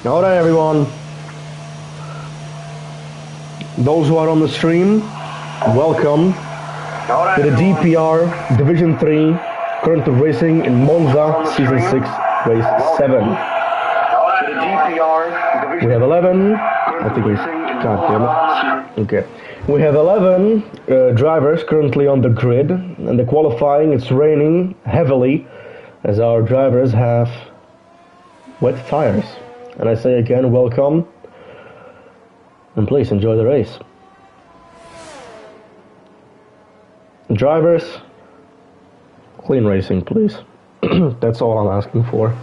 Alright everyone, those who are on the stream, welcome to the DPR Division 3 currently racing in Monza Season 6 Race 7. We have 11, I think we, god damn it, okay. We have 11 drivers currently on the grid, and the qualifying, it's raining heavily as our drivers have wet tires. And I say again, welcome, and please enjoy the race. Drivers, clean racing, please. That's all I'm asking for.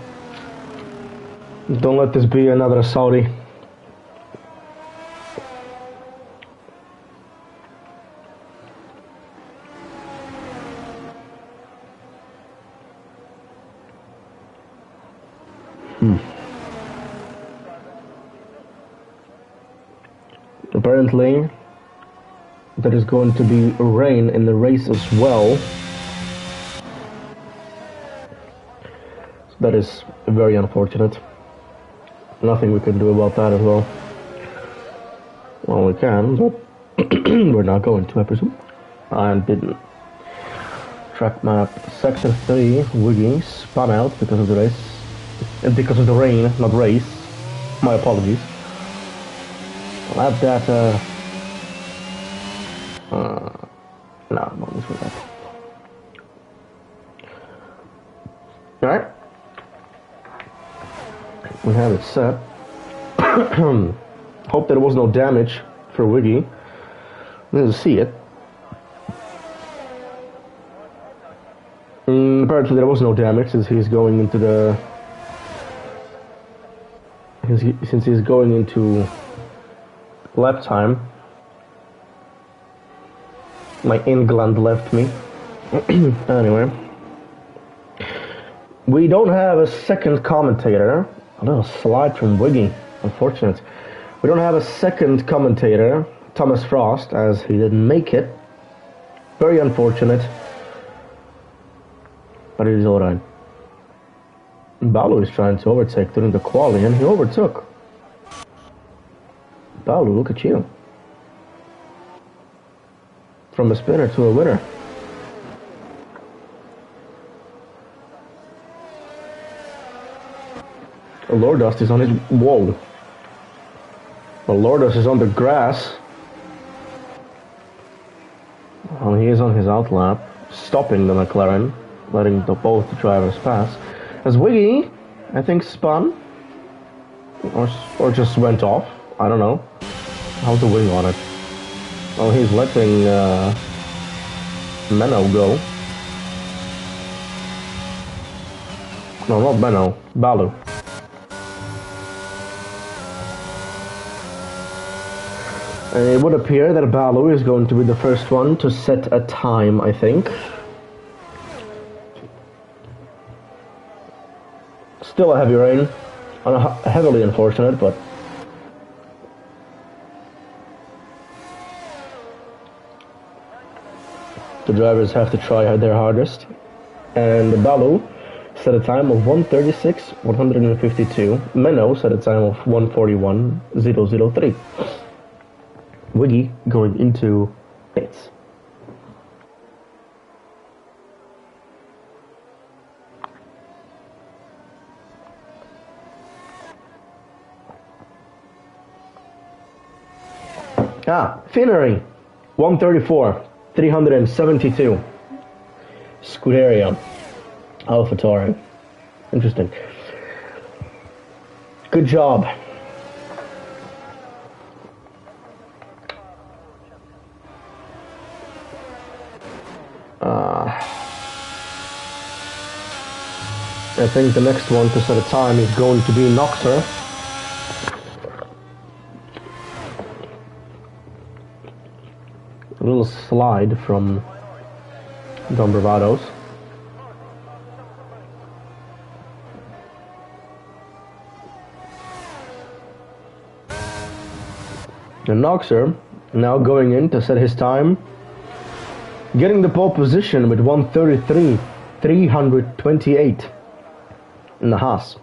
Don't let this be another Saudi. Apparently, there is going to be rain in the race as well. That is very unfortunate. Nothing we can do about that as well. Well, we can, but we're not going to, I presume. I didn't. Track map, Sector 3, Wiggy, spun out because of the race. Because of the rain, not race. My apologies. I'll have that, no, I'm not for that. Alright. We have it set. Hope there was no damage for Wiggy. Let's see it. Apparently there was no damage since he's going into the... Since he's going into lap time. My England left me. Anyway. We don't have a second commentator. A little slide from Wiggy. Unfortunate. We don't have a second commentator, Thomas Frost, as he didn't make it. Very unfortunate. But it is alright. Balu is trying to overtake during the quali, and he overtook. Balu, look at you. From a spinner to a winner. Lordust is on his... Whoa. Well, Lordust is on the grass. Well, he is on his outlap, stopping the McLaren, letting both drivers pass. As Wiggy, I think, spun. Or just went off. I don't know. How's the wing on it? Oh, he's letting Menno go. No, not Menno. Balu. It would appear that Balu is going to be the first one to set a time, I think. Still a heavy rain. Heavily unfortunate, but... the drivers have to try their hardest. And Balu set a time of 1:36.152. Menno set a time of 1:41.003. Wiggy going into pits. Finery 1:34.372. Scuderia AlphaTauri. Interesting. Good job. I think the next one to set a time is going to be Noxer. A little slide from Don Bravados. And Noxer now going in to set his time, getting the pole position with 1:33.328 in the Haas.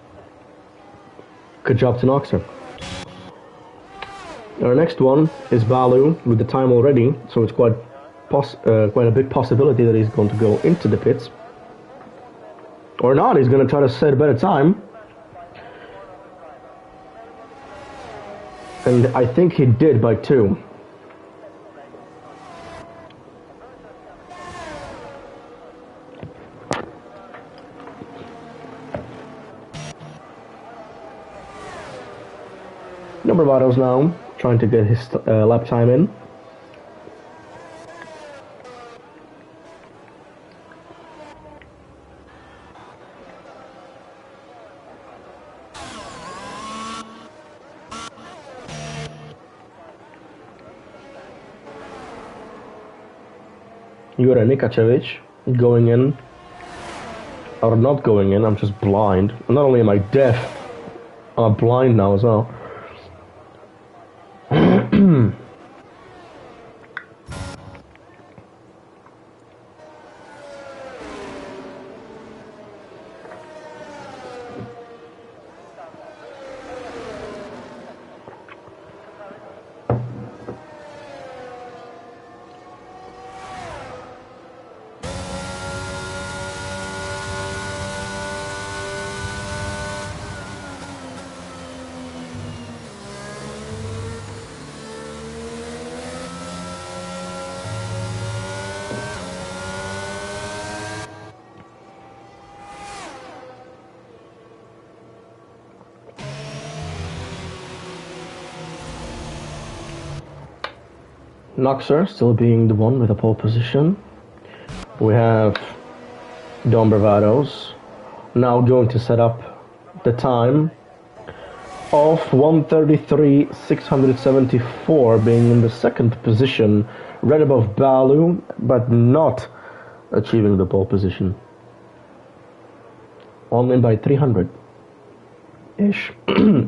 Good job to Noxer. Our next one is Balu with the time already, so it's quite a big possibility that he's going to go into the pits. Or not, he's going to try to set a better time. And I think he did by 2. Bravados now trying to get his lap time in. Jure Nikacevic going in, or not going in, I'm just blind. Not only am I deaf, are blind now as well. Noxer still being the one with the pole position. We have Don Bravados now going to set up the time of 1:33.674, being in the second position, right above Balu, but not achieving the pole position. Only by 300 ish.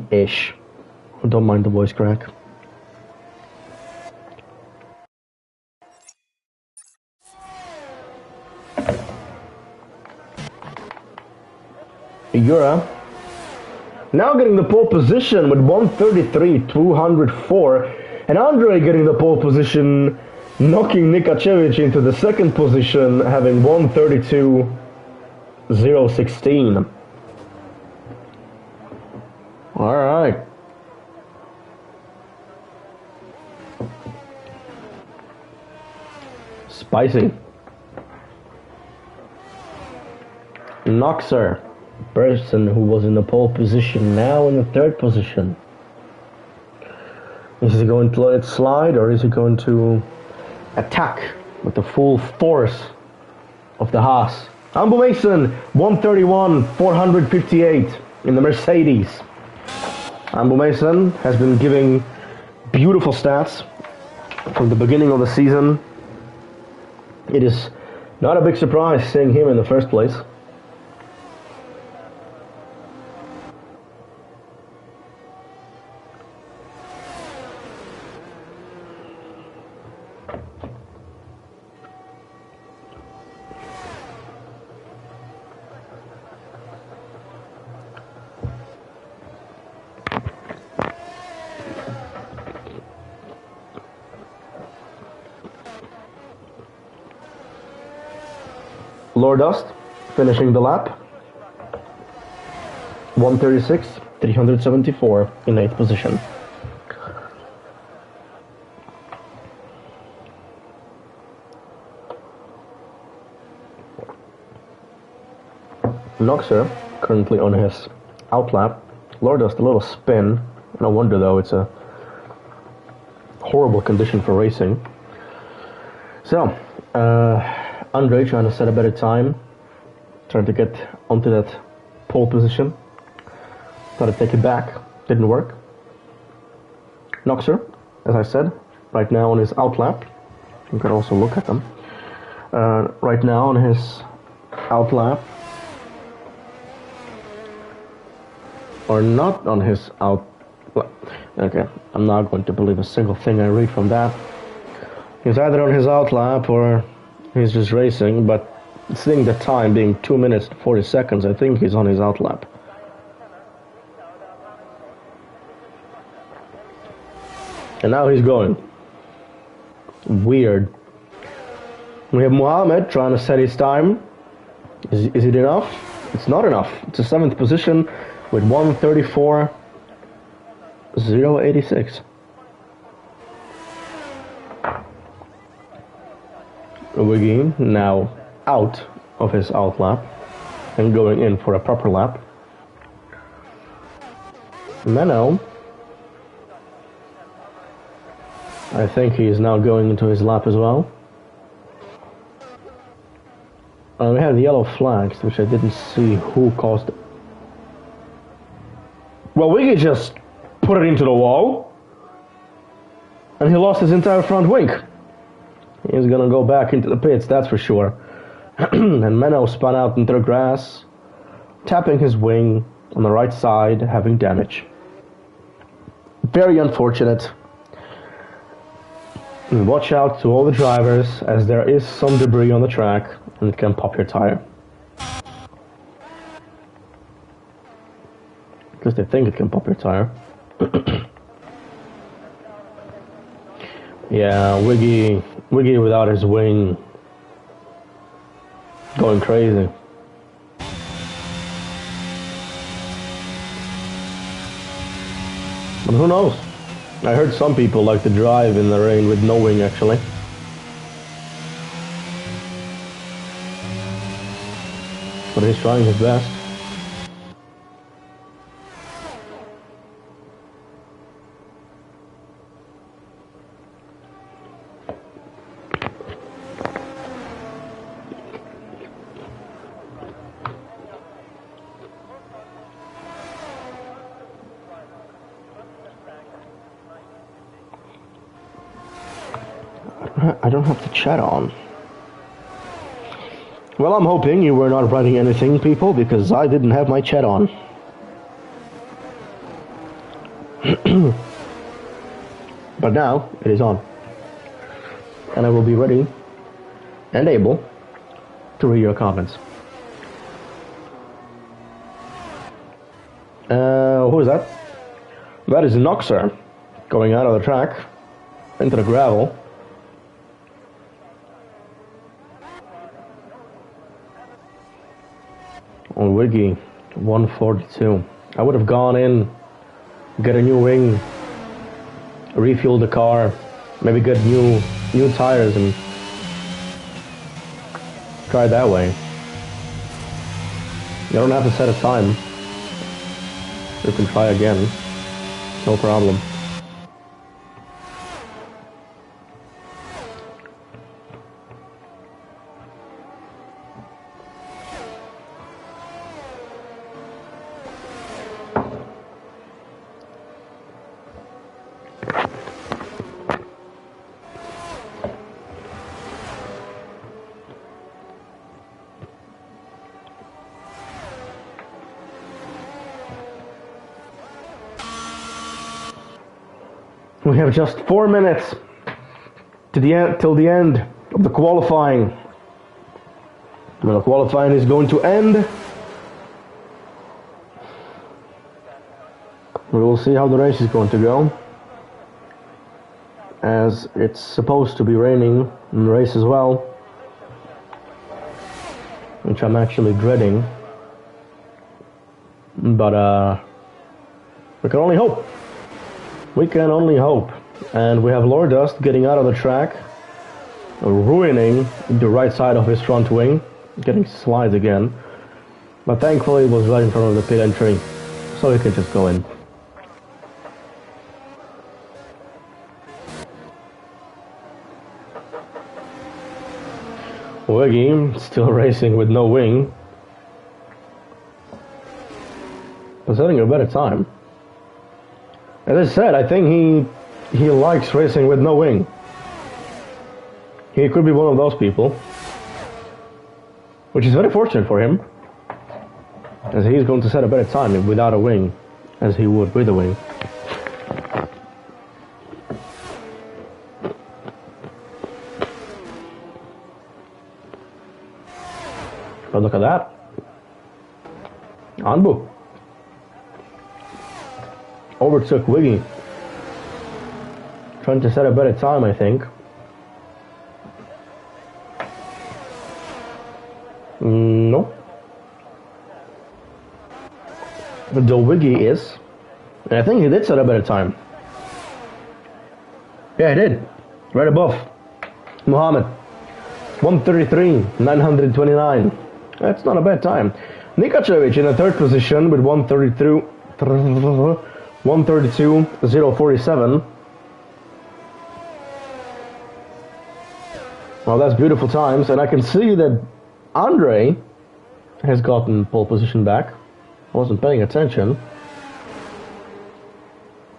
Ish. Don't mind the voice crack. Yura now getting the pole position with 1:33.204, and Andre getting the pole position, knocking Nikacevic into the second position, having 1:32.016. All right. Spicy. Noxer, person who was in the pole position, now in the third position. Is he going to let it slide, or is he going to attack with the full force of the Haas? Ambo Mason, 1:31.458 in the Mercedes. Ambo Mason has been giving beautiful stats from the beginning of the season. It is not a big surprise seeing him in the first place. Lordust finishing the lap, 1:36.374 in 8th position. Noxer currently on his outlap. Lordust a little spin. No wonder though, it's a horrible condition for racing. So, Andre trying to set a better time, trying to get onto that pole position. Tried to take it back, didn't work. Noxer, as I said, right now on his outlap. You can also look at them. Right now on his outlap, or not on his outlap. Okay, I'm not going to believe a single thing I read from that. He's either on his outlap or he's just racing, but seeing the time being 2 minutes and 40 seconds, I think he's on his outlap. And now he's going. Weird. We have Mohammed trying to set his time. Is it enough? It's not enough. It's a 7th position with 1:34.086. Wiggy now out of his outlap and going in for a proper lap. Menno, I think he is now going into his lap as well. We have the yellow flags, which I didn't see who caused it. Well, Wiggy just put it into the wall, and he lost his entire front wing. He's gonna go back into the pits, that's for sure. And Menno spun out into the grass, tapping his wing, on the right side having damage. Very unfortunate. And watch out to all the drivers, as there is some debris on the track and it can pop your tire. Because they think it can pop your tire. Yeah, Wiggy without his wing going crazy. But who knows? I heard some people like to drive in the rain with no wing actually. But he's trying his best. I don't have the chat on. Well, I'm hoping you were not writing anything, people, because I didn't have my chat on. But now, it is on. And I will be ready and able to read your comments. Who is that? That is Noxer going out of the track into the gravel. On Wiggy 142. I would have gone in, get a new wing, refuel the car, maybe get new tires and try it that way. You don't have to set a time. You can try again. No problem. We have just 4 minutes to the end, till the end of the qualifying. When the qualifying is going to end, we will see how the race is going to go. As it's supposed to be raining in the race as well, which I'm actually dreading. But we can only hope. We can only hope. And we have Lordust getting out of the track, ruining the right side of his front wing, getting slides again. But thankfully it was right in front of the pit entry, so he can just go in. Wiggy still racing with no wing, but setting a better time. As I said, I think he likes racing with no wing. He could be one of those people, which is very fortunate for him, as he's going to set a better time without a wing, as he would with a wing. But look at that. Anbu overtook Wiggy, trying to set a better time, I think. No. But the Wiggy is, and I think he did set a better time. Yeah, he did. Right above Muhammad. 133.929. That's not a bad time. Nikacevic in the third position with 132.047. Well, that's beautiful times, and I can see that Andre has gotten pole position back. I wasn't paying attention.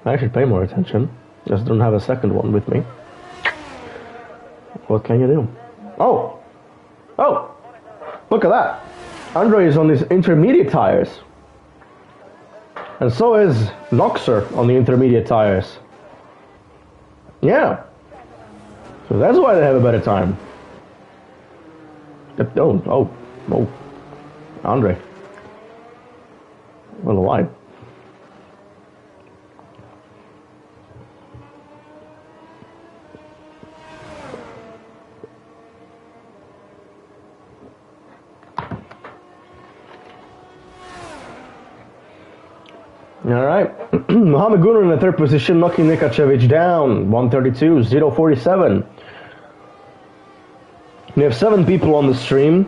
I should pay more attention. Just don't have a second one with me. What can you do? Oh! Look at that! Andre is on his intermediate tires. And so is Noxer on the intermediate tires. Yeah. So that's why they have a better time. Oh, Andre. I don't know why. Alright. Mohamed Gunnar in the third position, knocking Nikacevic down. 132, 047. We have 7 people on the stream,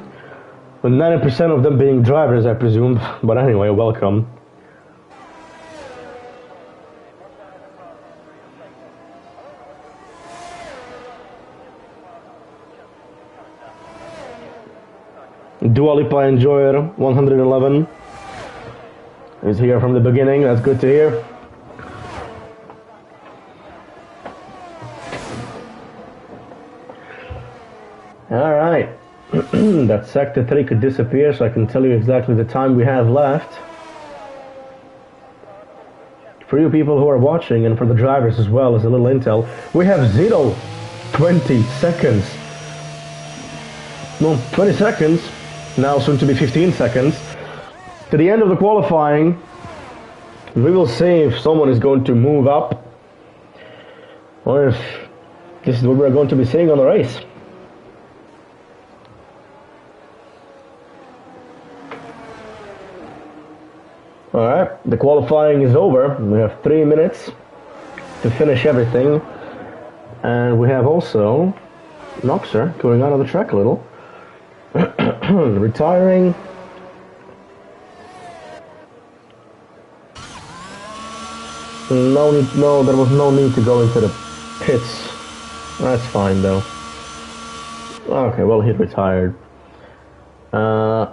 with 90% of them being drivers, I presume. But anyway, welcome. Dua Lipa Enjoyer, 111. Is here from the beginning, that's good to hear. Alright, that sector 3 could disappear, so I can tell you exactly the time we have left. For you people who are watching, and for the drivers as well, as a little intel, we have 20 seconds. No, 20 seconds, now soon to be 15 seconds. To the end of the qualifying, we will see if someone is going to move up, or if this is what we're going to be seeing on the race. Alright, the qualifying is over. We have 3 minutes to finish everything. And we have also Noxer going out on the track a little. Retiring. No, there was no need to go into the pits. That's fine though. Okay, well, he retired. Alright,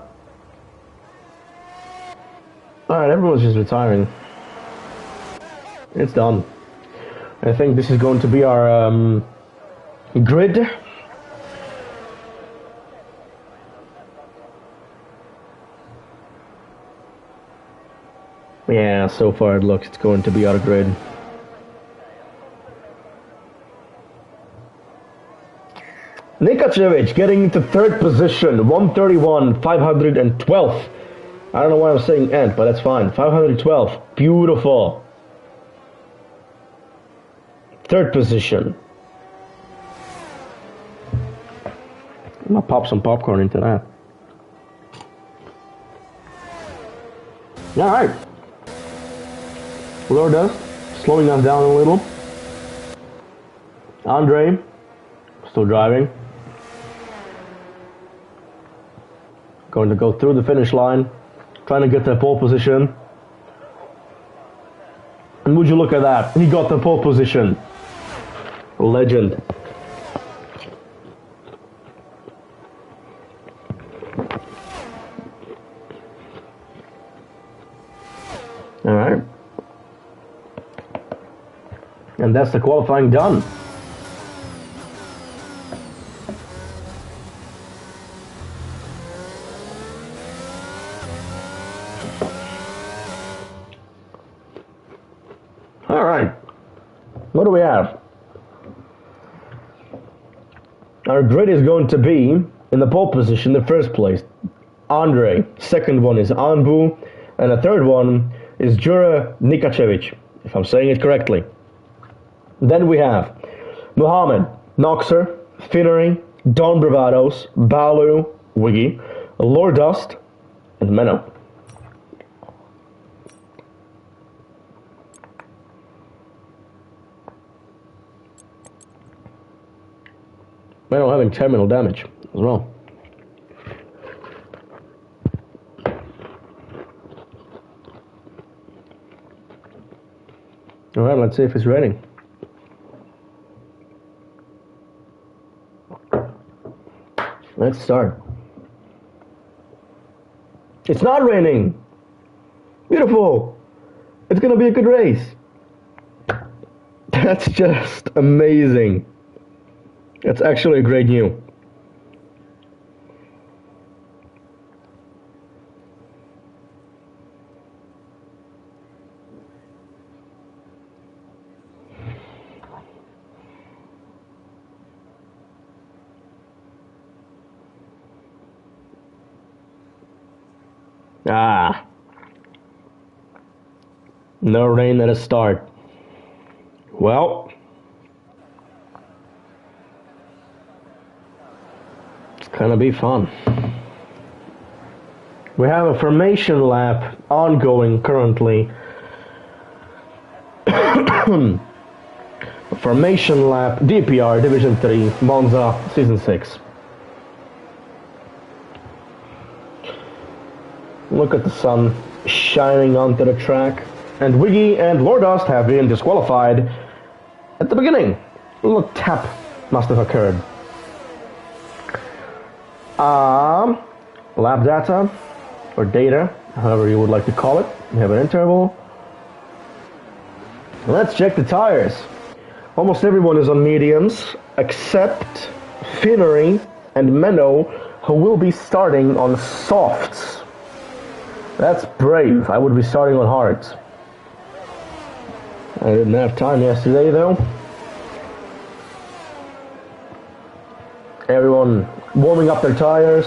everyone's just retiring. It's done. I think this is going to be our grid. Yeah, so far it looks it's going to be our grid. Nikacevic getting into third position, 131, 512. I don't know why I'm saying end, but that's fine. 512, beautiful. Third position. I'm gonna pop some popcorn into that. Alright. Lower dust, slowing us down a little. Andre, still driving. Going to go through the finish line, trying to get the pole position. And would you look at that, he got the pole position. Legend. Alright. And that's the qualifying done. Alright. What do we have? Our grid is going to be in the pole position, the first place, Andre. Second one is Anbu. And the third one is Jura Nikacevic, if I'm saying it correctly. Then we have Mohamed, Noxer, Finnery, Don Bravados, Balu, Wiggy, Lord Dust, and Menno. Menno having terminal damage as well. Alright, let's see if it's raining. Let's start. It's not raining. Beautiful. It's gonna be a good race. That's just amazing. That's actually a great news. Ah. No rain at a start. Well, it's gonna be fun. We have a formation lap ongoing currently. Formation lap, DPR, Division 3, Monza, Season 6. Look at the sun shining onto the track. And Wiggy and Lordust have been disqualified at the beginning. A little tap must have occurred. Lap data, or data, however you would like to call it. We have an interval. Let's check the tires. Almost everyone is on mediums, except Finnery and Menno, who will be starting on softs. That's brave. I would be starting on hards. I didn't have time yesterday, though. Everyone warming up their tires,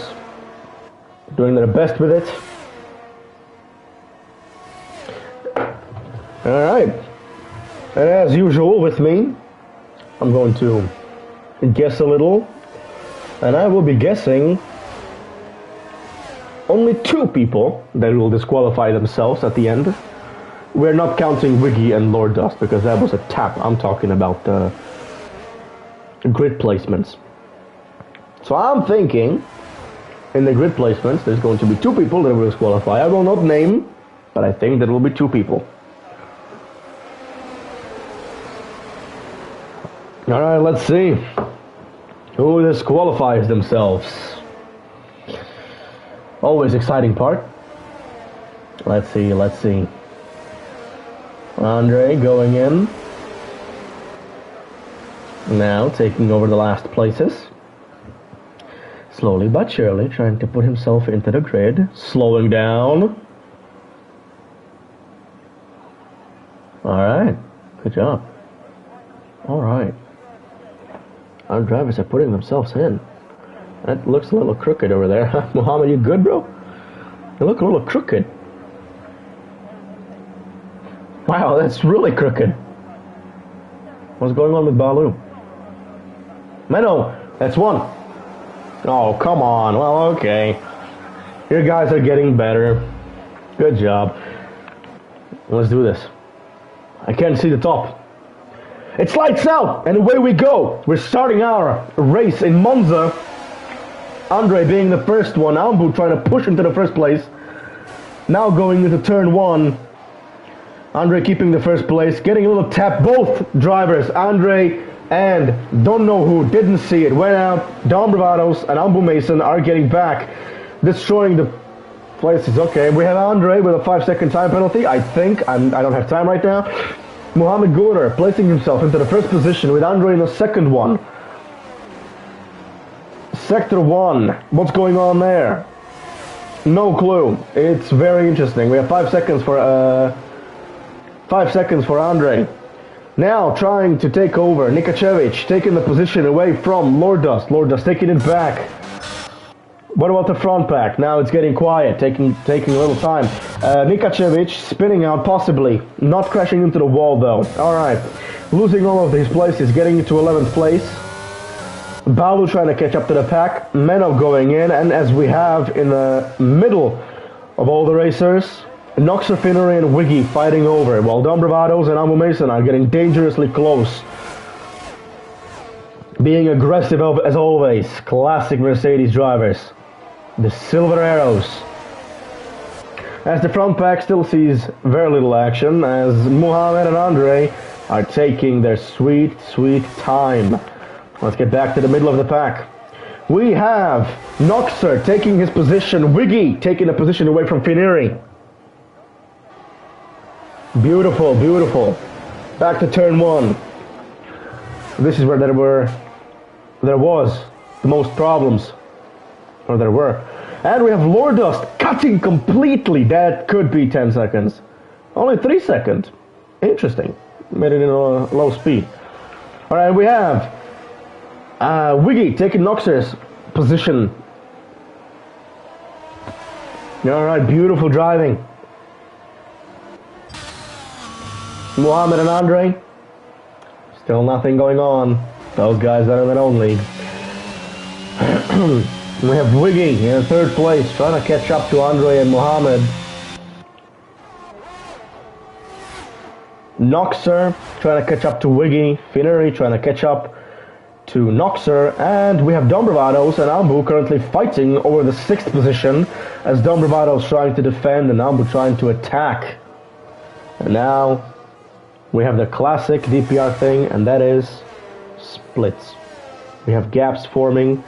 doing their best with it. Alright. And as usual with me, I'm going to guess a little. And I will be guessing only 2 people that will disqualify themselves at the end. We're not counting Wiggy and Lordust because that was a tap. I'm talking about grid placements. So I'm thinking in the grid placements there's going to be 2 people that will disqualify. I will not name, but I think there will be 2 people. Alright, let's see who disqualifies themselves. Always exciting part. Let's see. Andre going in. Now taking over the last places. Slowly but surely trying to put himself into the grid. Slowing down. Alright. Good job. Alright. Our drivers are putting themselves in. That looks a little crooked over there. Mohammed, you good, bro? You look a little crooked. Wow, that's really crooked. What's going on with Balu? Menno, that's 1. Oh, come on. Well, okay. Your guys are getting better. Good job. Let's do this. I can't see the top. It's lights out, and away we go. We're starting our race in Monza. Andre being the first one. Ambu trying to push into the first place. Now going into turn 1. Andre keeping the first place, getting a little tap. Both drivers, Andre and don't know who, didn't see it, went out. Dom Bravados and Ambu Mason are getting back, destroying the places. Okay, we have Andre with a 5-second time penalty. I think I don't have time right now. Mohammed Gunnar placing himself into the first position with Andre in the second one. Sector 1, what's going on there? No clue. It's very interesting. We have 5 seconds for 5 seconds for Andre. Now trying to take over. Nikacevic taking the position away from Lordust. Lordust taking it back. What about the front pack? Now it's getting quiet, taking a little time. Nikacevic spinning out possibly. Not crashing into the wall though. Alright. Losing all of these places, getting into 11th place. Balu trying to catch up to the pack. Menno going in, and as we have in the middle of all the racers, Noxer, Finnery and Wiggy fighting over, while Dom Bravados and Ambu Mason are getting dangerously close. Being aggressive as always. Classic Mercedes drivers. The Silver Arrows. As the front pack still sees very little action, as Mohammed and Andre are taking their sweet, sweet time. Let's get back to the middle of the pack. We have Noxer taking his position, Wiggy taking a position away from Finnery. Beautiful, beautiful. Back to turn 1. This is where there was the most problems. Or there were. And we have Lordust cutting completely. That could be 10 seconds. Only 3 seconds. Interesting. Made it in a low speed. Alright, we have Wiggy taking Noxer's position. Alright, beautiful driving. Mohammed and Andre. Still nothing going on. Those guys are in their own league. We have Wiggy in third place, trying to catch up to Andre and Mohammed. Noxer trying to catch up to Wiggy. Finery trying to catch up to Noxer. And we have Dom Bravados and Ambu currently fighting over the 6th position as Dom Bravados trying to defend and Ambu trying to attack. And now we have the classic DPR thing, and that is splits. We have gaps forming.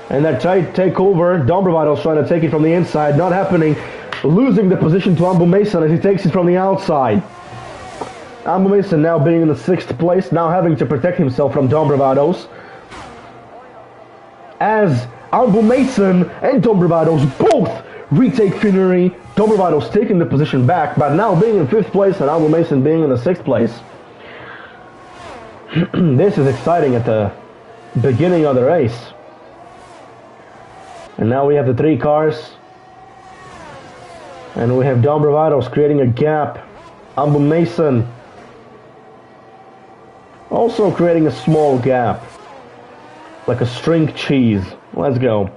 And that tight takeover, Dom Bravados trying to take it from the inside, not happening. Losing the position to Ambu Mason as he takes it from the outside. Ambu Mason now being in the 6th place, now having to protect himself from Dom Bravados. As Ambu Mason and Dom Bravados both retake Finery. Dom Bravados taking the position back, but now being in 5th place and Ambu Mason being in the 6th place. This is exciting at the beginning of the race. And now we have the 3 cars. And we have Dom Bravados creating a gap. Ambu Mason also creating a small gap. Like a string cheese. Let's go.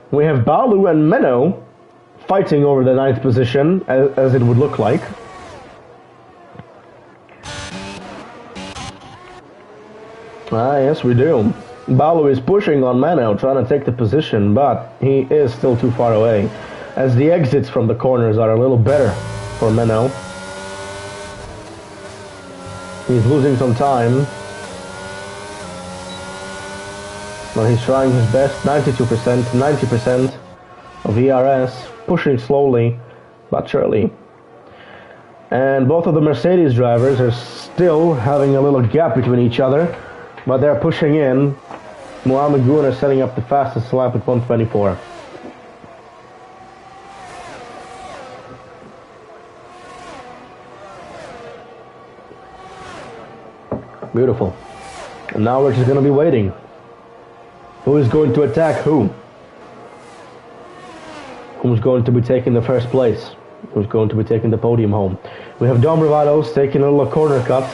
We have Balu and Menno fighting over the 9th position, as it would look like. Ah, yes, we do. Balu is pushing on Menno, trying to take the position, but he is still too far away, as the exits from the corners are a little better for Menno. He's losing some time, but he's trying his best. 92%, 90% of ERS, pushing slowly but surely. And both of the Mercedes drivers are still having a little gap between each other, but they're pushing in. Mohammed Gunnar setting up the fastest lap at 1:24. Beautiful. And now we're just going to be waiting. Who is going to attack who? Who's going to be taking the first place? Who's going to be taking the podium home? We have Dom Bravados taking a little corner cut.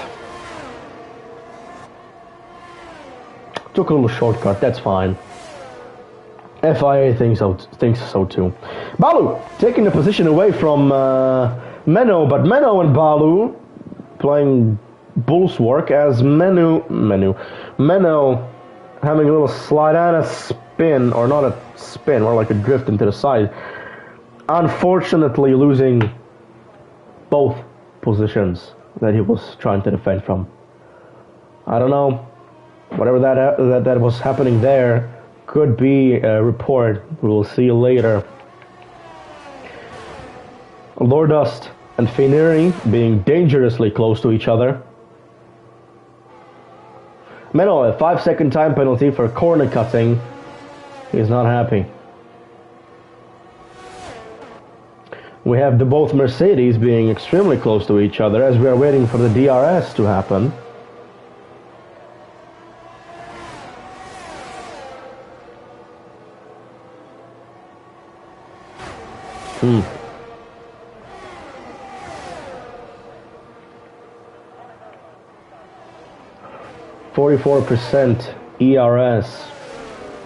Took a little shortcut, that's fine. FIA thinks so too. Balu taking the position away from Menno, but Menno and Balu playing Bull's work as Menno having a little slide and a spin, or not a spin, more like a drift into the side. Unfortunately losing both positions that he was trying to defend from. I don't know. Whatever that was happening there could be a report. We will see later. Lordust and Finery being dangerously close to each other. Menno, a 5-second time penalty for corner cutting. He's not happy. We have the both Mercedes being extremely close to each other as we are waiting for the DRS to happen. 44% ERS.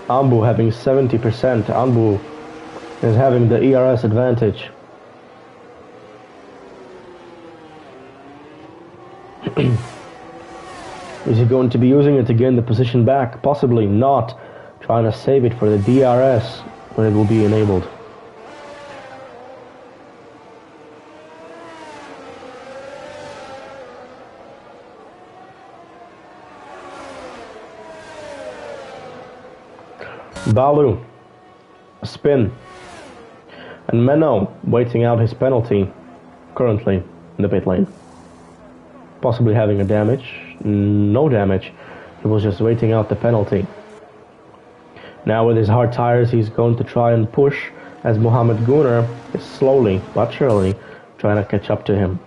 Ambu having 70%. Ambu is having the ERS advantage. Is he going to be using it to gain the position back? Possibly not. Trying to save it for the DRS when it will be enabled. Balu, a spin, and Menno waiting out his penalty currently in the pit lane. Possibly having a damage. No damage. He was just waiting out the penalty. Now with his hard tires he's going to try and push as Mohammed Gunnar is slowly but surely trying to catch up to him.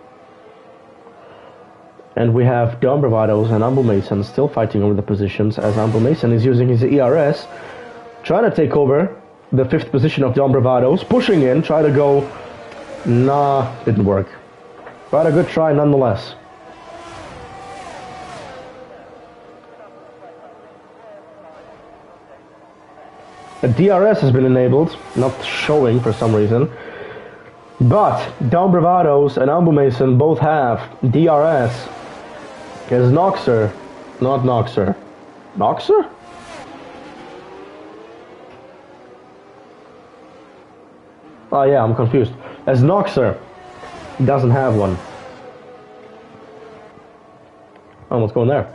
And we have Dom Bravados and Ambu Mason still fighting over the positions as Ambu Mason is using his ERS, trying to take over the 5th position of Don Bravados, pushing in, try to go. Nah, didn't work. But a good try nonetheless. A DRS has been enabled, not showing for some reason. But Don Bravados and Ambu Mason both have DRS. As Noxer, not Noxer. Noxer? Oh yeah, I'm confused. As Noxer doesn't have one. Oh, what's going there?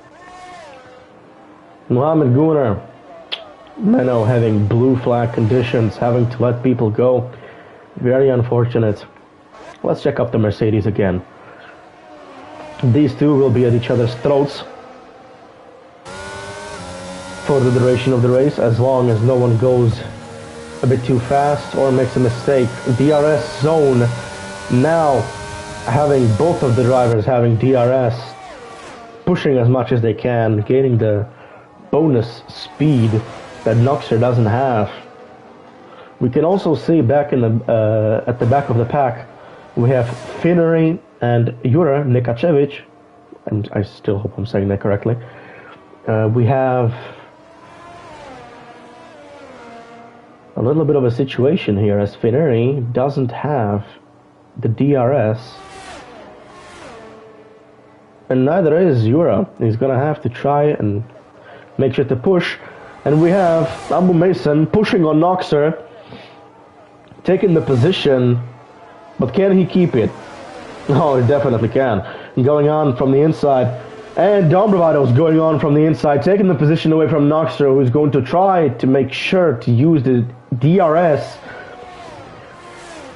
Mohammed Gunnar. Menno having blue flag conditions, having to let people go. Very unfortunate. Let's check up the Mercedes again. These two will be at each other's throats for the duration of the race, as long as no one goes a bit too fast or makes a mistake. DRS zone now, having both of the drivers having DRS, pushing as much as they can, gaining the bonus speed that Noxer doesn't have. We can also see back in the at the back of the pack, we have Finnery and Jura Nikacevic. I still hope I'm saying that correctly. We have a little bit of a situation here, as Finnery doesn't have the DRS, and neither is Jura. He's gonna have to try and make sure to push. And we have Ambu Mason pushing on Noxer, taking the position, but can he keep it? Oh, he definitely can. Going on from the inside, and Don Bravados going on from the inside, taking the position away from Noxer, who's going to try to make sure to use the DRS,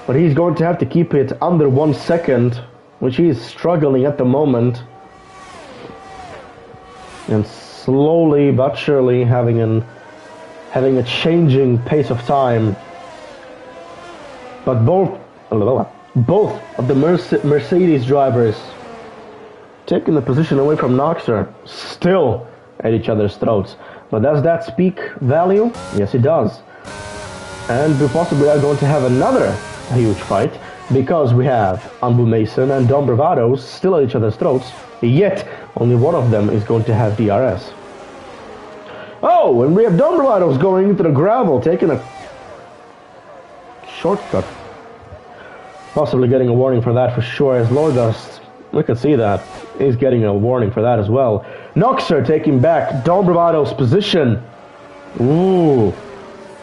but he's going to have to keep it under 1 second, which he is struggling at the moment. And slowly but surely having a changing pace of time. But both of the Mercedes drivers taking the position away from Noxer, still at each other's throats. But does that speak value? Yes, it does. And we possibly are going to have another huge fight, because we have Ambu Mason and Don Bravados still at each other's throats, yet only one of them is going to have DRS. Oh, and we have Don Bravados going into the gravel, taking a shortcut. Possibly getting a warning for that for sure, as Lordust, we can see that. He's getting a warning for that as well. Noxer taking back Don Bravados' position. Ooh,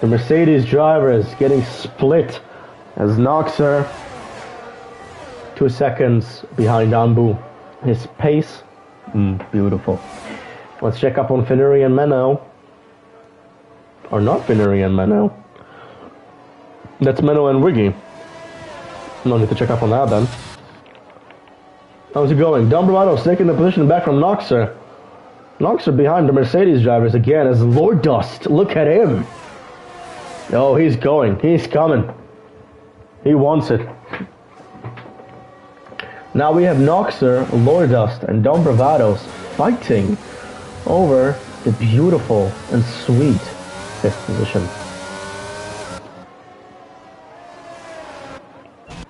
the Mercedes driver is getting split, as Noxer 2 seconds behind Ambu. His pace, beautiful. Let's check up on Finnery and Menno. Or not Finnery and Menno. That's Menno and Wiggy. No need to check up on that then. How's it going? Don Bravados taking the position back from Noxer. Noxer behind the Mercedes drivers again as Lordust. Look at him. Oh, he's going. He's coming. He wants it. Now we have Noxer, Lordust, and Don Bravados fighting over the beautiful and sweet 5th position.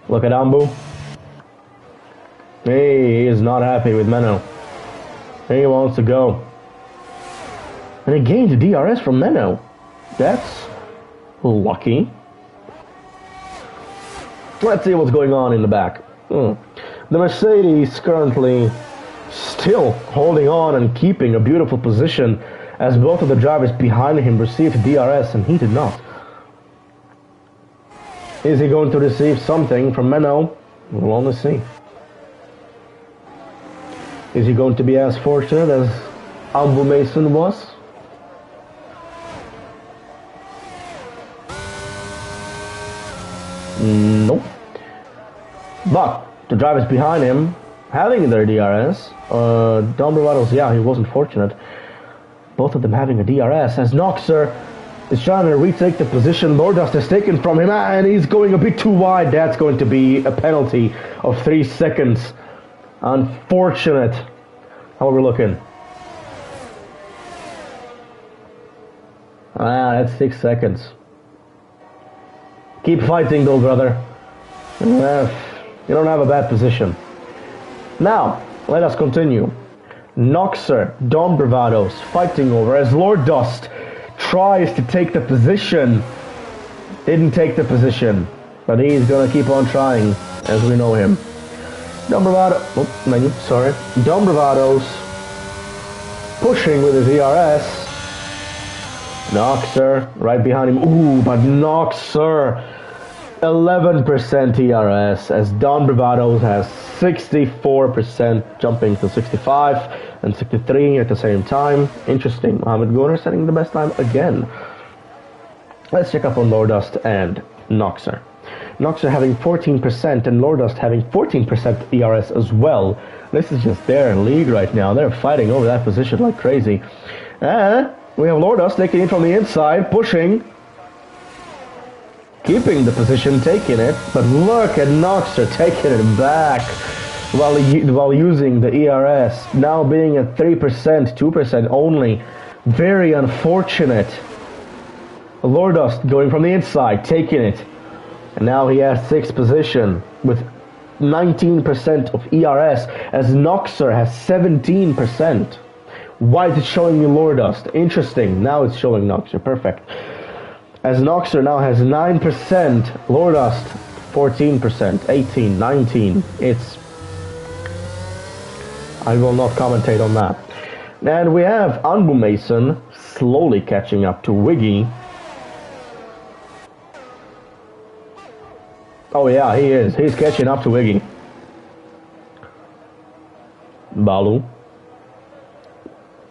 Look at Ambu. He is not happy with Menno. He wants to go. And he gained the DRS from Menno. That's lucky. Let's see what's going on in the back. The Mercedes currently still holding on and keeping a beautiful position, as both of the drivers behind him received DRS and he did not. Is he going to receive something from Menno? We'll only see. Is he going to be as fortunate as Ambu Mason was? Nope. But the drivers behind him having their DRS, Don Bravados, yeah, he wasn't fortunate. Both of them having a DRS, as Noxer is trying to retake the position. Lordust is taken from him, and he's going a bit too wide. That's going to be a penalty of 3 seconds. Unfortunate. How are we looking? That's 6 seconds. Keep fighting though, brother. You don't have a bad position. Now, let us continue. Noxer, Don Bravados fighting over as Lord Dust tries to take the position. Didn't take the position, but he's gonna keep on trying as we know him. Don Bravados, Don Bravados pushing with his ERS. Noxer right behind him. Ooh, but Noxer 11% ERS as Don Bravados has 64%, jumping to 65 and 63 at the same time. Interesting. Mohammed Gunnar setting the best time again. Let's check up on Lordust and Noxer. Noxer having 14% and Lordust having 14% ERS as well. This is just their league right now. They're fighting over that position like crazy. And we have Lordust taking it from the inside, pushing. Keeping the position, taking it, but look at Noxer taking it back while using the ERS, now being at 3%, 2% only. Very unfortunate. Lordust going from the inside, taking it, and now he has 6th position with 19% of ERS as Noxer has 17%. Why is it showing me Lordust? Interesting, now it's showing Noxer, perfect. As Noxer now has 9%, Lordust 14%, 18, 19. I will not commentate on that. And we have Anbu Mason slowly catching up to Wiggy. Oh yeah, he is. He's catching up to Wiggy. Balu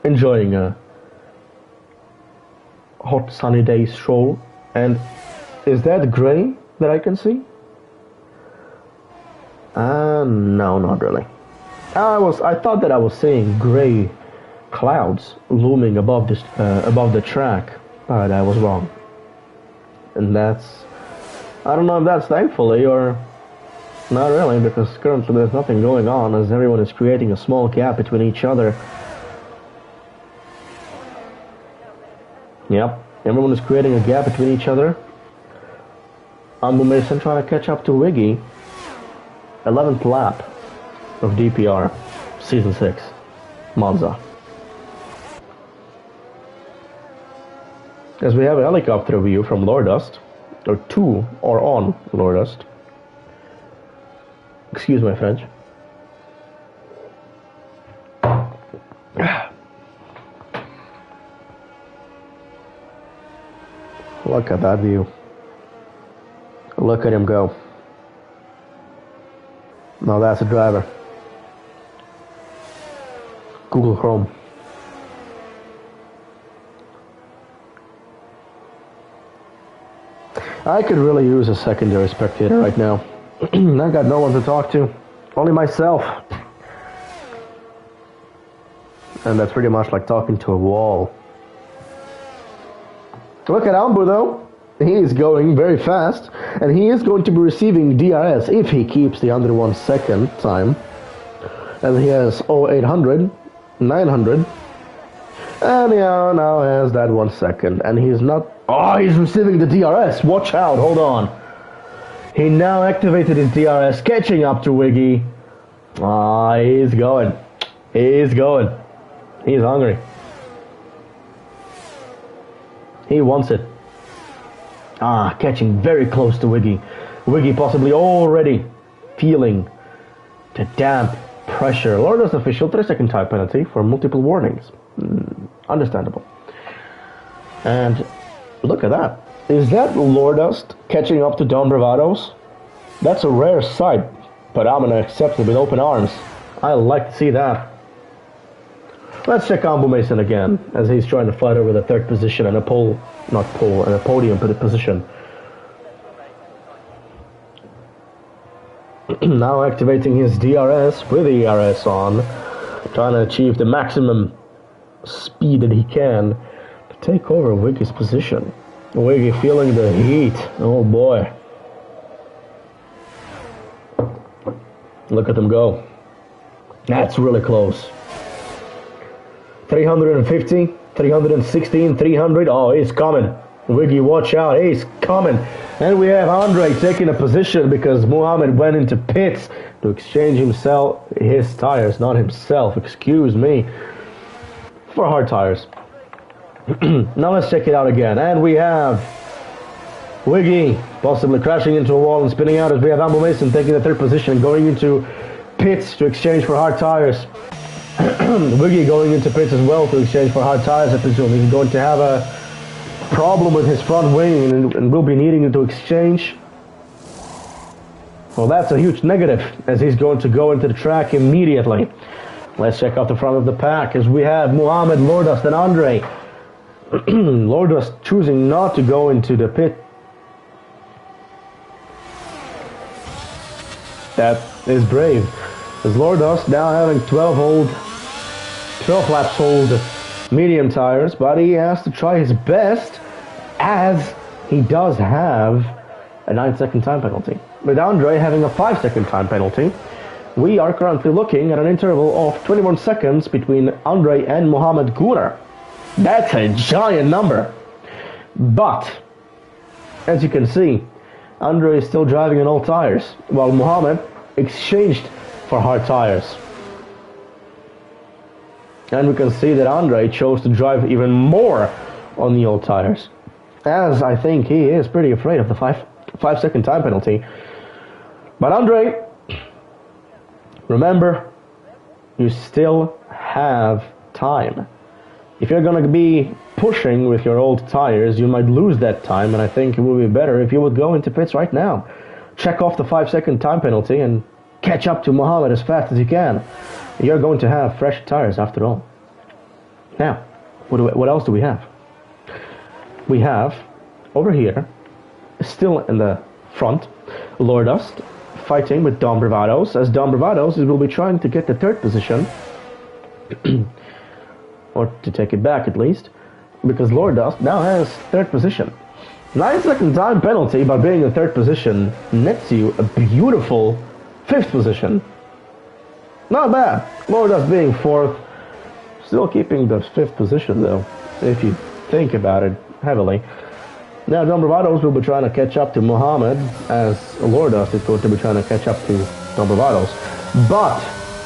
enjoying a hot sunny day stroll. And is that gray that I can see? No, not really. I thought that I was seeing gray clouds looming above this above the track, but I was wrong. And I don't know if that's thankfully or not really, because currently there's nothing going on as everyone is creating a small gap between each other. Yep, everyone is creating a gap between each other. Ambu Mason trying to catch up to Wiggy. 11th lap of DPR, Season 6, Monza. As we have a helicopter view from Lordust, or to or on Lordust. Excuse my French. Look at that view. Look at him go. Now that's a driver. Google Chrome. I could really use a secondary spectator right now. I got no one to talk to. Only myself. And that's pretty much like talking to a wall. Look at Ambu though. He is going very fast, and he is going to be receiving DRS if he keeps the under 1 second time. And he has 0800, 900, and he now has that 1 second, and he's not. Oh, he's receiving the DRS. Watch out, hold on. He now activated his DRS, catching up to Wiggy. Ah, he's going. He's going. He's hungry. He wants it. Ah, catching very close to Wiggy. Wiggy possibly already feeling the damp pressure. Lordust official, 3-second time penalty for multiple warnings. Understandable. And look at that. Is that Lordust catching up to Don Bravados? That's a rare sight, but I'm going to accept it with open arms. I like to see that. Let's check Ambu Mason again, as he's trying to fight over the 3rd position and a and a podium position. Now activating his DRS with the ERS on, trying to achieve the maximum speed that he can to take over Wiggy's position. Wiggy feeling the heat. Oh boy. Look at them go. That's really close. 350, 316, 300. Oh, he's coming. Wiggy, watch out, he's coming. And we have Andre taking a position because Muhammad went into pits to exchange his tires, not himself, excuse me, for hard tires. Now let's check it out again. And we have Wiggy possibly crashing into a wall and spinning out as we have Ambo Mason taking the third position, going into pits to exchange for hard tires. Wiggy going into pits as well to exchange for hard tires, I presume. He's going to have a problem with his front wing and will be needing to exchange. Well, that's a huge negative as he's going to go into the track immediately. Let's check out the front of the pack as we have Muhammad, Lordust, and Andre. Lordust choosing not to go into the pit. That is brave. As Lordust now having 12 laps old medium tires, but he has to try his best as he does have a 9-second time penalty. With Andre having a 5-second time penalty, we are currently looking at an interval of 21 seconds between Andre and Mohamed Gunnar. That's a giant number. But, as you can see, Andre is still driving on all tires, while Mohamed exchanged for hard tires. And we can see that Andre chose to drive even more on the old tires, as I think he is pretty afraid of the 5-second time penalty. But Andre, remember, you still have time. If you're going to be pushing with your old tires, you might lose that time, and I think it would be better if you would go into pits right now. Check off the 5-second time penalty and catch up to Mohamed as fast as you can. You're going to have fresh tires after all. Now, what else do we have? We have, over here, still in the front, Lordust fighting with Dom Bravados, as Dom Bravados will be trying to get the third position, or to take it back at least, because Lordust now has third position. 9-second time penalty by being in third position nets you a beautiful 5th position. Not bad. Lordust being 4th, still keeping the 5th position though, if you think about it heavily. Now Dom Bravados will be trying to catch up to Mohamed, as Lordust is going to be trying to catch up to Dom Bravados. But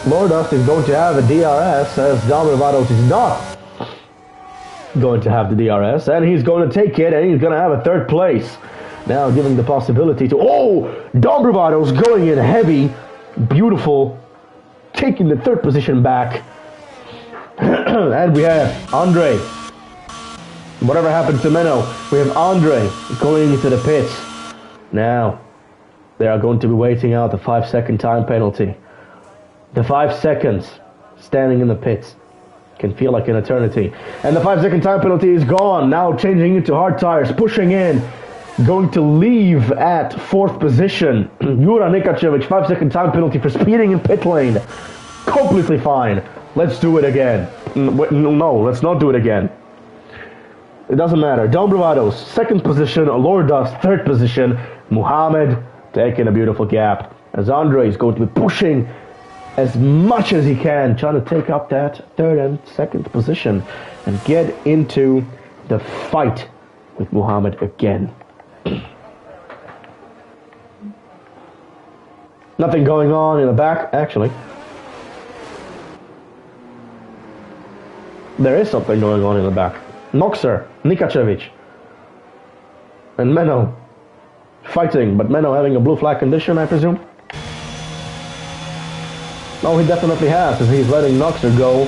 Lordust is going to have a DRS, as Dom Bravados is not going to have the DRS, and he's going to take it, and he's going to have a 3rd place. Now giving the possibility to, Dom Bravados going in heavy, beautiful, taking the 3rd position back. And we have Andre. Whatever happened to Menno, we have Andre going into the pits. Now, they are going to be waiting out the 5-second time penalty. The 5 seconds standing in the pits can feel like an eternity. And the 5-second time penalty is gone. Now changing into hard tires, pushing in, going to leave at 4th position. Jura Nikacevic, 5-second time penalty for speeding in pit lane. Completely fine. Let's do it again. No, let's not do it again. It doesn't matter. Dom Bravados, 2nd position. Lordust, 3rd position. Muhammad taking a beautiful gap, as Andre is going to be pushing as much as he can, trying to take up that 3rd and 2nd position and get into the fight with Muhammad again. Nothing going on in the back, actually. There is something going on in the back. Noxer, Nikacevic, and Menno fighting, but Menno having a blue flag condition, I presume? No, he definitely has, as he's letting Noxer go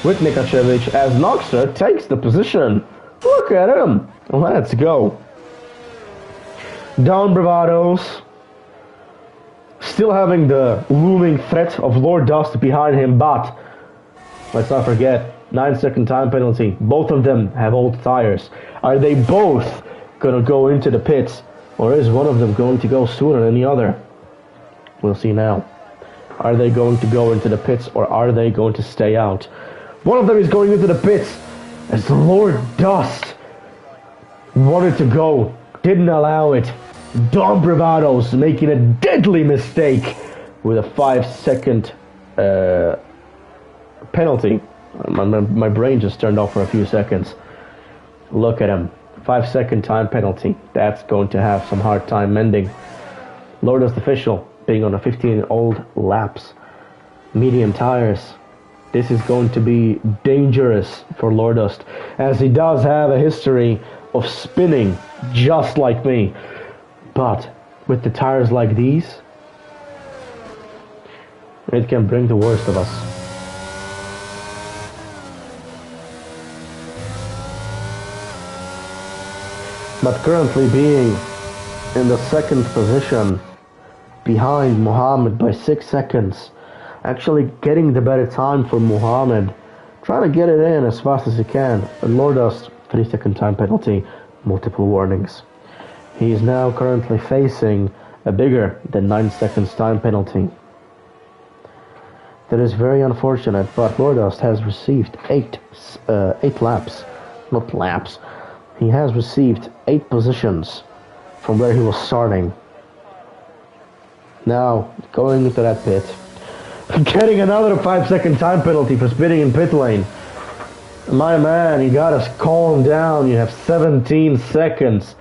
with Nikacevic, as Noxer takes the position. Look at him. Let's go. Dom Bravados still having the looming threat of Lordust behind him, but let's not forget, 9-second time penalty. Both of them have old tires. Are they both going to go into the pits, or is one of them going to go sooner than the other? We'll see now. Are they going to go into the pits, or are they going to stay out? One of them is going into the pits, as Lordust wanted to go, didn't allow it. Dom Bravados making a deadly mistake with a 5-second penalty. My brain just turned off for a few seconds. Look at him. 5-second time penalty. That's going to have some hard time mending. Lourdust official being on a 15-old laps, medium tires. This is going to be dangerous for Lourdust, as he does have a history of spinning just like me. But with the tires like these, it can bring the worst of us. But currently being in the second position behind Mohammed by 6 seconds, actually getting the better time for Mohammed, trying to get it in as fast as he can. And Lourdust, 3-second time penalty, multiple warnings. He is now currently facing a bigger than 9 seconds time penalty. That is very unfortunate, but Lourdust has received 8 laps, not laps. He has received 8 positions from where he was starting. Now, going into that pit, getting another 5-second time penalty for spinning in pit lane. My man, you gotta calm down. You have 17 seconds.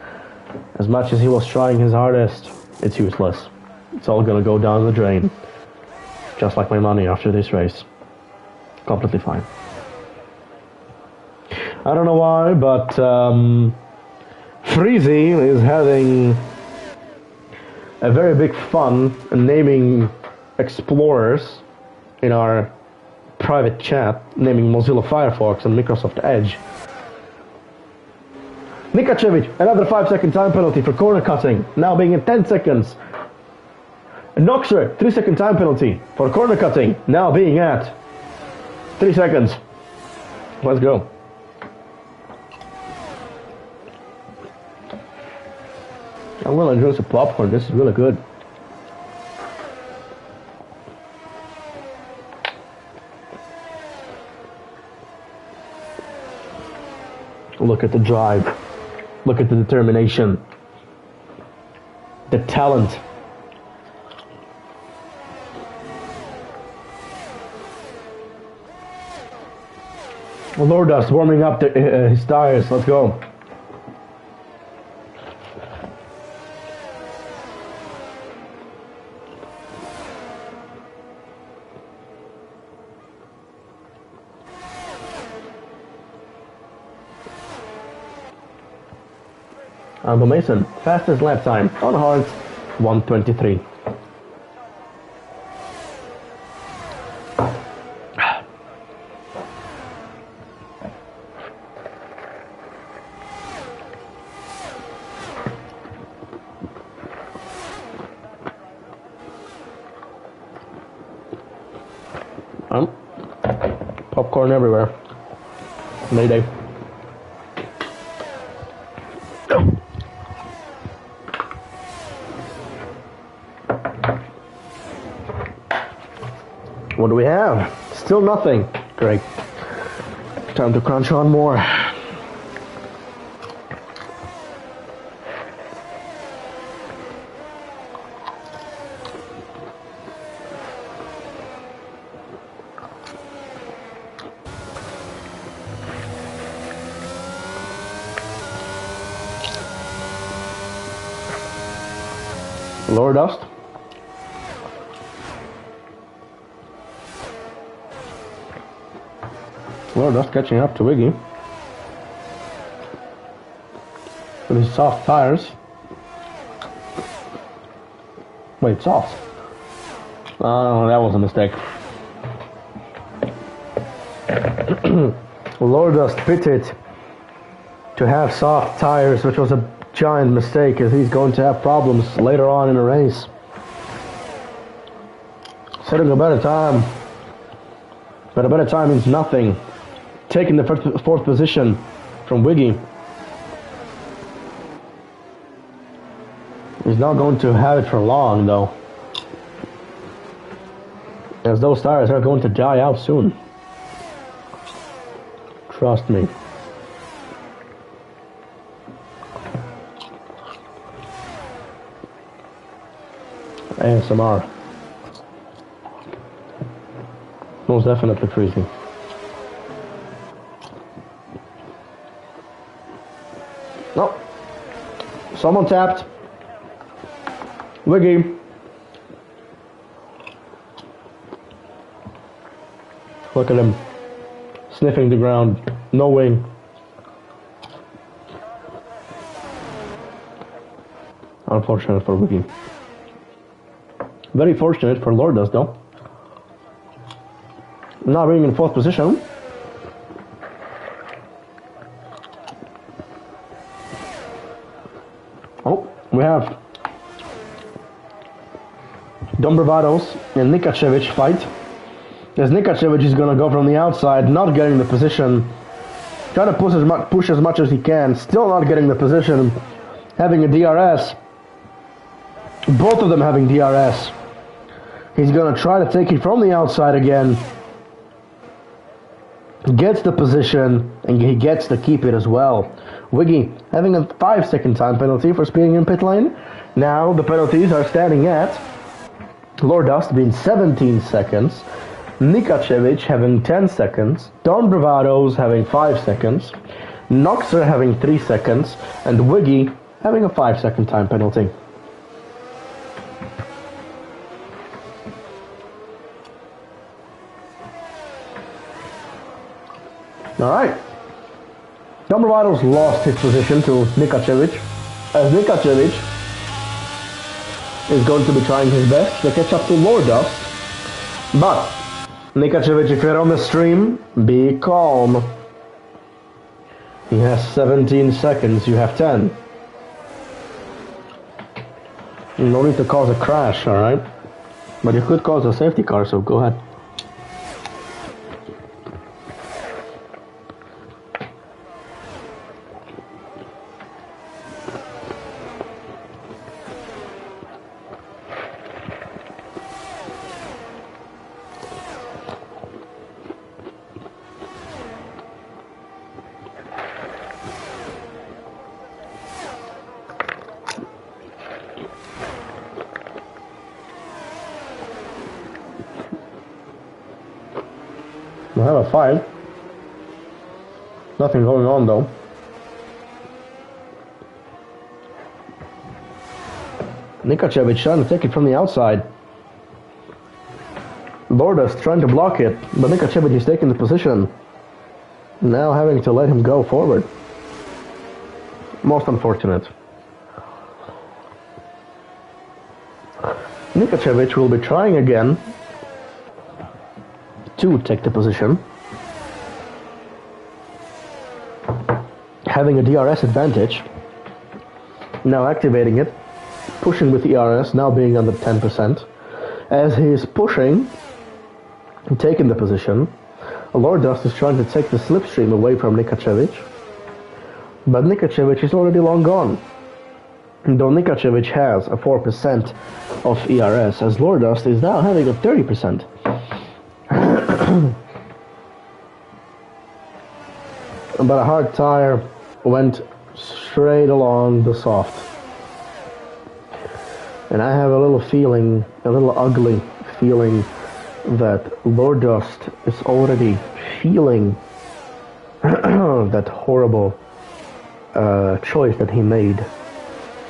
As much as he was trying his hardest, it's useless. It's all gonna go down the drain. Just like my money after this race. Completely fine. I don't know why, but Freezy is having a very big fun naming explorers in our private chat, naming Mozilla Firefox and Microsoft Edge. Nikacevic, another 5-second time penalty for corner cutting, now being in 10 seconds. Noxer, 3-second time penalty for corner cutting, now being at 3 seconds. Let's go. I'm gonna enjoy some popcorn. This is really good. Look at the drive. Look at the determination. The talent. Lourdust warming up his tires. Let's go. Alba Mason, fastest lap time on hard, 1:23. Popcorn everywhere. Mayday. What do we have? Still nothing. Great. Time to crunch on more. Lourdust. Lourdust catching up to Wiggy with his soft tires. Wait, soft? Oh, that was a mistake. Lourdust pitted to have soft tires, which was a giant mistake, as he's going to have problems later on in the race. Setting a better time, but a better time means nothing. Taking the fourth position from Wiggy. He's not going to have it for long, though, as those tires are going to die out soon. Trust me. ASMR. Most definitely freezing. No. Someone tapped. Wiggy. Look at him. Sniffing the ground. No wing. Unfortunate for Wiggy. Very fortunate for Lordust though. Not being in 4th position. Oh, we have Dombravados and Nikacevic fight. As Nikacevic is gonna go from the outside, not getting the position, trying to push as much as he can, still not getting the position, having a DRS. Both of them having DRS. He's gonna try to take it from the outside again. Gets the position, and he gets to keep it as well. Wiggy having a 5-second time penalty for speeding in pit lane. Now the penalties are standing at Lordust being 17 seconds, Nikacevic having 10 seconds, Don Bravados having 5 seconds, Noxer having 3 seconds, and Wiggy having a 5-second time penalty. Alright. Dombravados lost his position to Nikacevic, as Nikacevic is going to be trying his best to catch up to Lordust. But, Nikacevic, if you're on the stream, be calm. He has 17 seconds, you have 10. No need to cause a crash, alright? But you could cause a safety car, so go ahead. We have a fight. Nothing going on though. Nikacevic trying to take it from the outside. Lordust trying to block it, but Nikacevic is taking the position. Now having to let him go forward. Most unfortunate. Nikacevic will be trying again to take the position, having a DRS advantage, now activating it, pushing with ERS, now being under 10%, as he is pushing, taking the position. Lordust is trying to take the slipstream away from Nikacevic, but Nikacevic is already long gone, though Nikacevic has a 4% of ERS, as Lordust is now having a 30%. But a hard tire went straight along the soft. And I have a little feeling, a little ugly feeling, that Lordust is already feeling that horrible choice that he made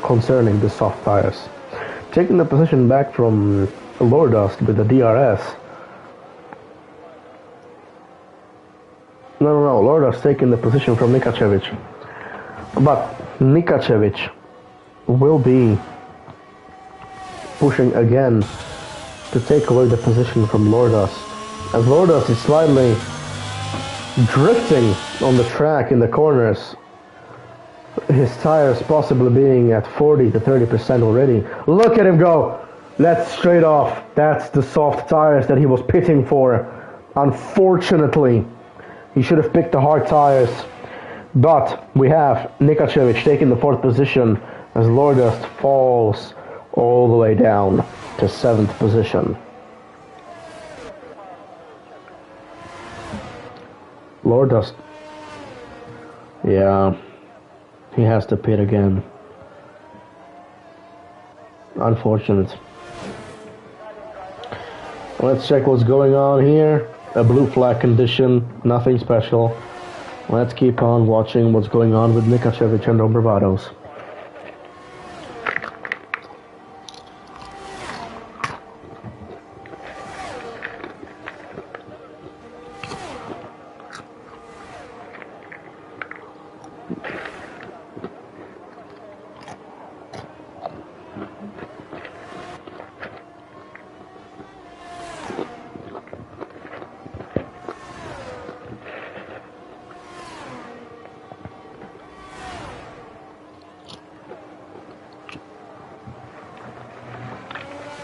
concerning the soft tires. Taking the position back from Lordust with the DRS. No, Lordust taking the position from Nikacevic. But Nikacevic will be pushing again to take away the position from Lordust. As Lordust is slightly drifting on the track in the corners, his tires possibly being at 40 to 30% already. Look at him go! That's straight off. That's the soft tires that he was pitting for. Unfortunately, he should have picked the hard tires. But we have Nikacevic taking the 4th position as Lordust falls all the way down to 7th position. Lordust. Yeah, he has to pit again. Unfortunate. Let's check what's going on here. A blue flag condition, nothing special. Let's keep on watching what's going on with Nikacevic and Dobravados.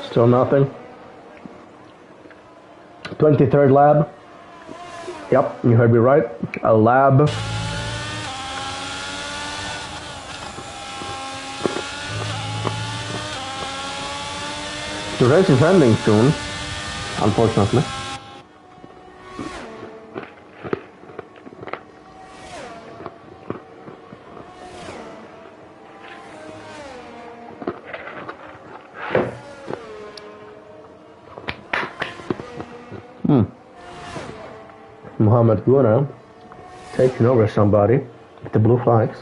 Still nothing. 23rd lab. Yep, you heard me right. A lab. The race is ending soon, unfortunately. Mohamed Guna taking over somebody with the blue flags.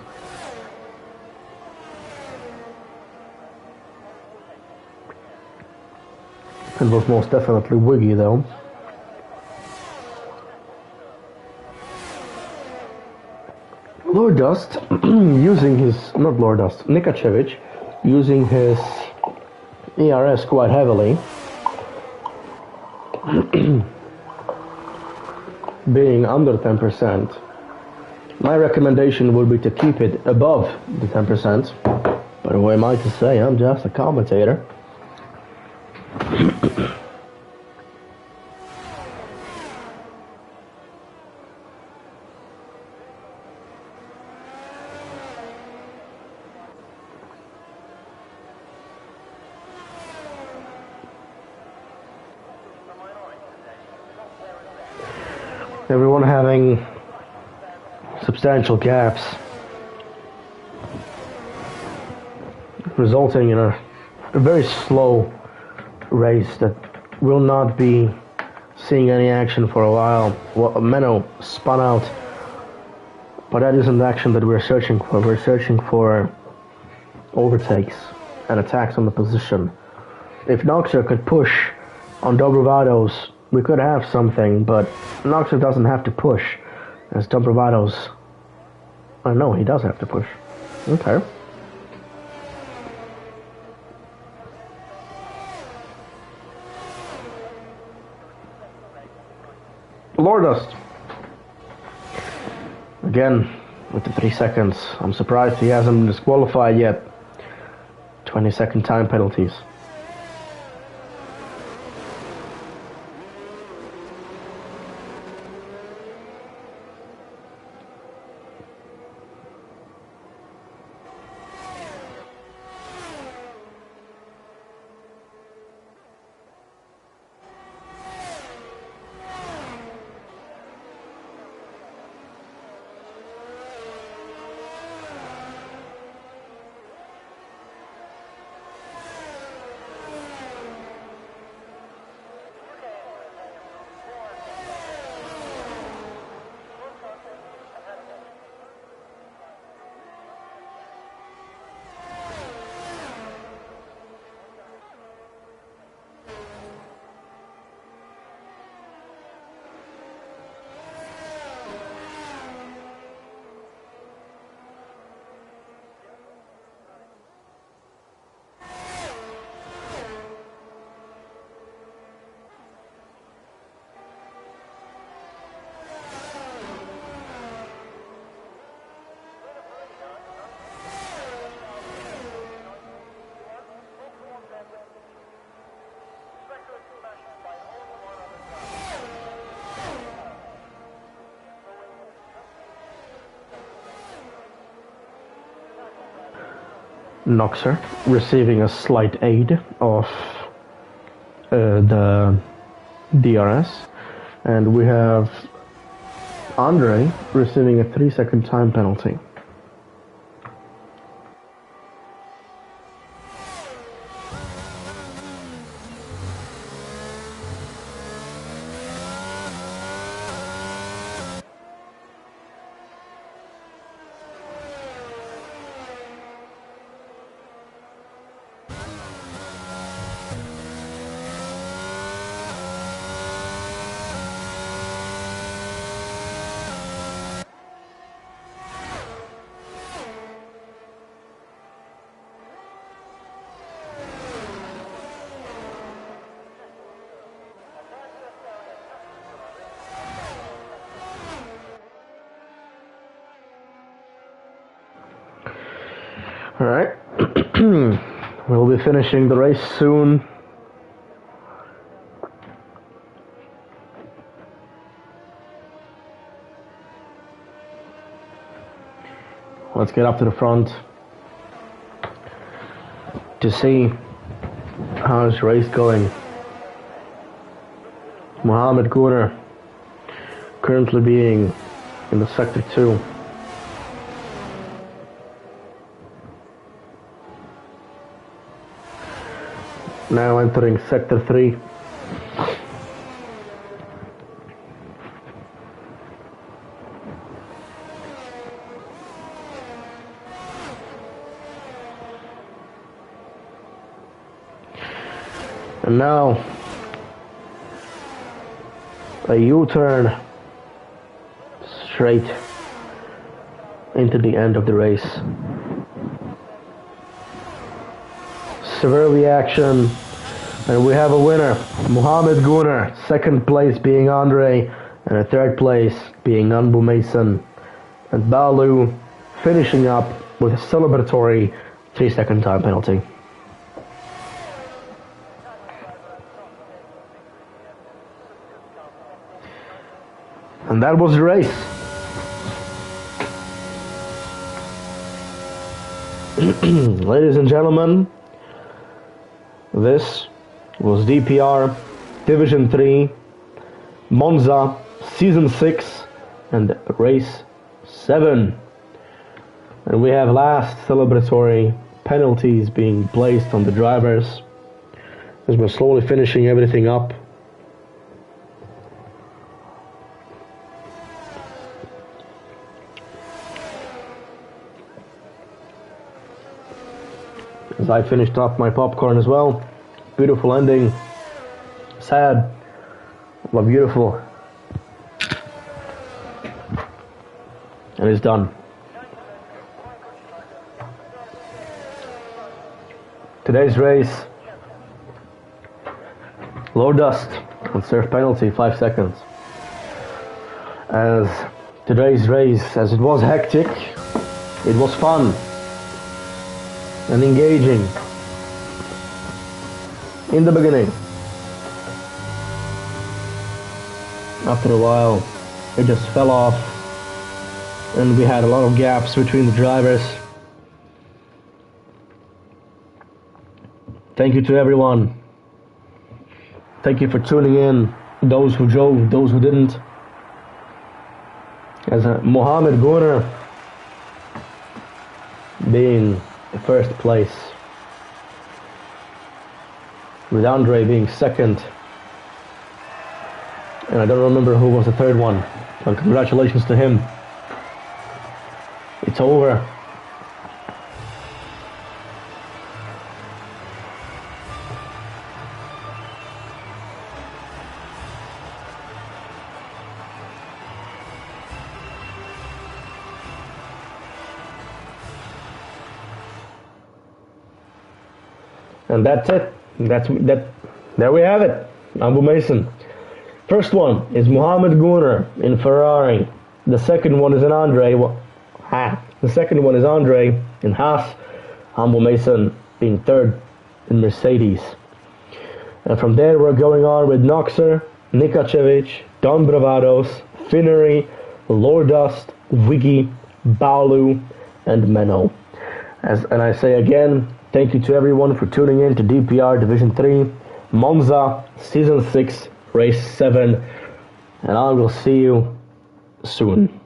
It was most definitely Wiggy though. Lord Dust using his, not Lord Dust, Nikacevic using his ERS quite heavily. Being under 10%, my recommendation would be to keep it above the 10%. But who am I to say? I'm just a commentator. Everyone having substantial gaps, resulting in a very slow race that will not be seeing any action for a while. Well, Menno spun out, but that isn't the action that we're searching for. We're searching for overtakes and attacks on the position. If Noxer could push on Dobravados, we could have something, but Noxer doesn't have to push, as Dobravados... Oh no, he does have to push. Okay. Lordust. Again, with the 3 seconds. I'm surprised he hasn't been disqualified yet. 20-second time penalties. Noxer receiving a slight aid of the DRS, and we have Andre receiving a 3-second time penalty. Alright. We'll be finishing the race soon. Let's get up to the front to see how this race going. Mohammed Gunnar currently being in the sector 2. Now entering sector 3. And now a U-turn straight into the end of the race. Severe reaction, and we have a winner, Mohammed Gunnar. Second place being Andre, and third place being Anbu Mason. And Balu finishing up with a celebratory 3-second time penalty. And that was the race. Ladies and gentlemen, this was DPR Division 3 Monza Season 6 and Race 7. And we have last celebratory penalties being placed on the drivers as we're slowly finishing everything up. As I finished off my popcorn as well. Beautiful ending. Sad, but beautiful. And it's done. Today's race, low dust and serve penalty 5 seconds. As today's race, as it was hectic, it was fun and engaging in the beginning. After a while, it just fell off, and we had a lot of gaps between the drivers. Thank you to everyone. Thank you for tuning in, those who drove, those who didn't. As Mohammed Gunnar being the first place, with Andre being second, and I don't remember who was the third one, but congratulations to him. It's over. And that's it. There we have it. Anbu Mason. First one is Mohammed Gunnar in Ferrari. The second one is Andre. The second one is Andre in Haas. Anbu Mason being third in Mercedes. And from there we're going on with Noxer, Nikacevic, Don Bravados, Finnery, Lordust, Wiggy, Balu, and Menno. And I say again, thank you to everyone for tuning in to DPR Division 3, Monza, Season 6, Race 7, and I will see you soon.